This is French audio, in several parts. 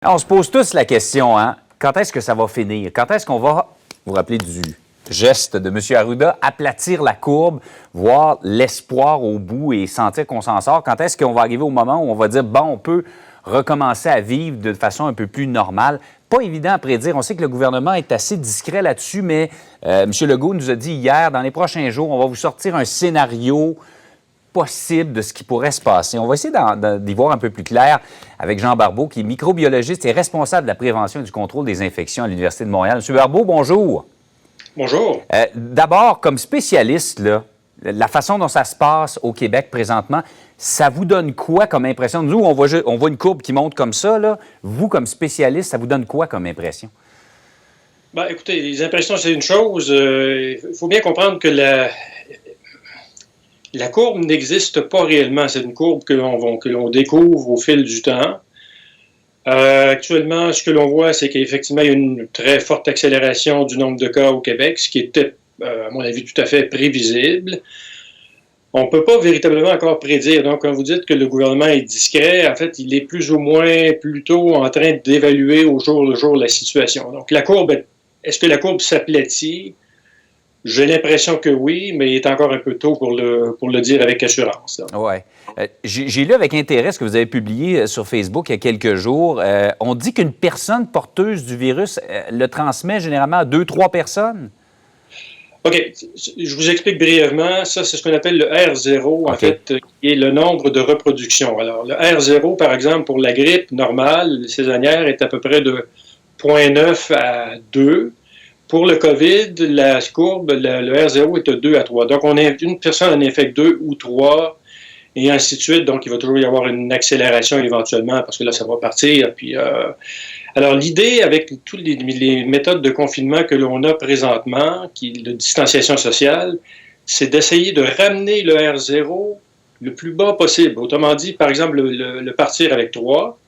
On se pose tous la question, hein? Quand est-ce que ça va finir? Quand est-ce qu'on va, vous vous rappelez du geste de M. Arruda, aplatir la courbe, voir l'espoir au bout et sentir qu'on s'en sort? Quand est-ce qu'on va arriver au moment où on va dire, bon, on peut recommencer à vivre de façon un peu plus normale? Pas évident à prédire. On sait que le gouvernement est assez discret là-dessus, mais M. Legault nous a dit hier, dans les prochains jours, on va vous sortir un scénario possible de ce qui pourrait se passer. On va essayer d'y voir un peu plus clair avec Jean Barbeau, qui est microbiologiste et responsable de la prévention et du contrôle des infections à l'Université de Montréal. M. Barbeau, bonjour. Bonjour. D'abord, comme spécialiste, là, la façon dont ça se passe au Québec présentement, ça vous donne quoi comme impression? Nous, on voit une courbe qui monte comme ça. Là. Vous, comme spécialiste, ça vous donne quoi comme impression? Bien, écoutez, les impressions, c'est une chose. Il faut bien comprendre que la courbe n'existe pas réellement. C'est une courbe que l'on découvre au fil du temps. Actuellement, ce que l'on voit, c'est qu'effectivement, il y a une très forte accélération du nombre de cas au Québec, ce qui était, à mon avis, tout à fait prévisible. On ne peut pas véritablement encore prédire. Donc, quand vous dites que le gouvernement est discret, en fait, il est plus ou moins plutôt en train d'évaluer au jour le jour la situation. Donc, la courbe, est-ce que la courbe s'aplatit? J'ai l'impression que oui, mais il est encore un peu tôt pour le dire avec assurance. Oui. J'ai lu avec intérêt ce que vous avez publié sur Facebook il y a quelques jours. On dit qu'une personne porteuse du virus le transmet généralement à 2-3 personnes. OK. Je vous explique brièvement. Ça, c'est ce qu'on appelle le R0, en fait, qui est le nombre de reproductions. Alors, le R0, par exemple, pour la grippe normale, saisonnière, est à peu près de 0,9 à 2. Pour le COVID, la courbe, le R0 est de 2 à 3. Donc, une personne en infecte 2 ou 3, et ainsi de suite. Donc, il va toujours y avoir une accélération éventuellement, parce que là, ça va partir. Puis, alors, l'idée avec toutes les méthodes de confinement que l'on a présentement, de distanciation sociale, c'est d'essayer de ramener le R0 le plus bas possible. Autrement dit, par exemple, le partir avec 3,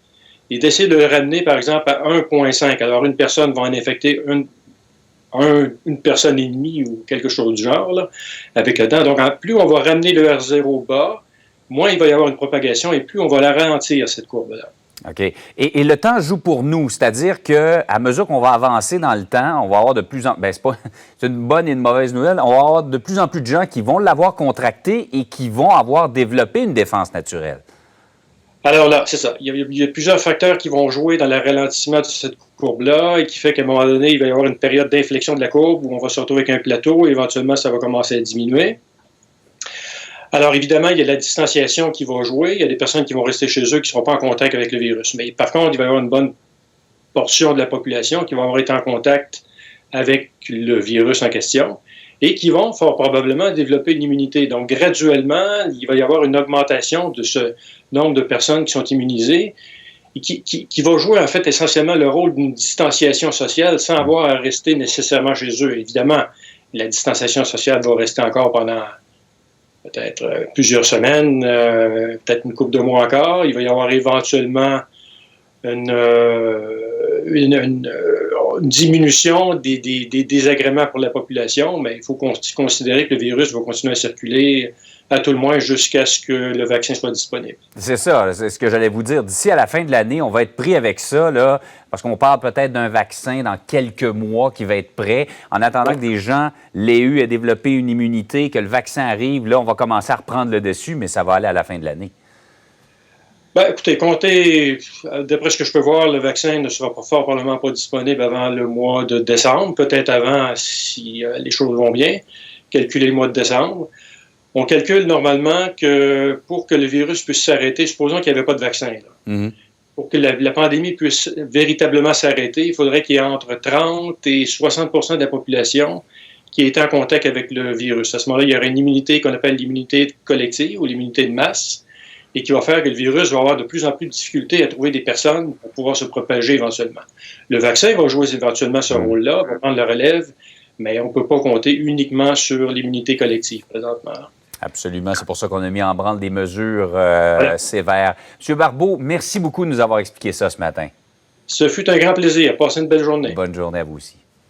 et d'essayer de le ramener, par exemple, à 1,5. Alors, une personne va en infecter une personne et demie ou quelque chose du genre, là, avec le temps. Donc, plus on va ramener le R0 bas, moins il va y avoir une propagation et plus on va la ralentir, cette courbe-là. OK. Et le temps joue pour nous, c'est-à-dire qu'à mesure qu'on va avancer dans le temps, on va avoir de plus en... Bien, c'est une bonne et une mauvaise nouvelle. On va avoir de plus en plus de gens qui vont l'avoir contracté et qui vont avoir développé une défense naturelle. Alors là, c'est ça. Il y a plusieurs facteurs qui vont jouer dans le ralentissement de cette courbe-là et qui fait qu'à un moment donné, il va y avoir une période d'inflexion de la courbe où on va se retrouver avec un plateau et éventuellement, ça va commencer à diminuer. Alors évidemment, il y a la distanciation qui va jouer. Il y a des personnes qui vont rester chez eux qui ne seront pas en contact avec le virus. Mais par contre, il va y avoir une bonne portion de la population qui va avoir été en contact avec le virus en question et qui vont fort probablement développer une immunité. Donc, graduellement, il va y avoir une augmentation de ce nombre de personnes qui sont immunisées et qui va jouer, en fait, essentiellement le rôle d'une distanciation sociale sans avoir à rester nécessairement chez eux. Évidemment, la distanciation sociale va rester encore pendant peut-être plusieurs semaines, peut-être une couple de mois encore. Il va y avoir éventuellement une diminution des désagréments pour la population, mais il faut considérer que le virus va continuer à circuler à tout le moins jusqu'à ce que le vaccin soit disponible. C'est ça, c'est ce que j'allais vous dire. D'ici à la fin de l'année, on va être pris avec ça, là, parce qu'on parle peut-être d'un vaccin dans quelques mois qui va être prêt. En attendant que des gens l'aient eu et développé une immunité, que le vaccin arrive, là, on va commencer à reprendre le dessus, mais ça va aller à la fin de l'année. Bien, écoutez, comptez, d'après ce que je peux voir, le vaccin ne sera fort probablement pas disponible avant le mois de décembre, peut-être avant si les choses vont bien, calculer le mois de décembre. On calcule normalement que pour que le virus puisse s'arrêter, supposons qu'il n'y avait pas de vaccin, là, pour que la pandémie puisse véritablement s'arrêter, il faudrait qu'il y ait entre 30 et 60 % de la population qui est en contact avec le virus. À ce moment-là, il y aurait une immunité qu'on appelle l'immunité collective ou l'immunité de masse, et qui va faire que le virus va avoir de plus en plus de difficultés à trouver des personnes pour pouvoir se propager éventuellement. Le vaccin va jouer éventuellement ce rôle-là, va prendre le relève, mais on ne peut pas compter uniquement sur l'immunité collective présentement. Absolument. C'est pour ça qu'on a mis en branle des mesures sévères. M. Barbeau, merci beaucoup de nous avoir expliqué ça ce matin. Ce fut un grand plaisir. Passez une belle journée. Bonne journée à vous aussi.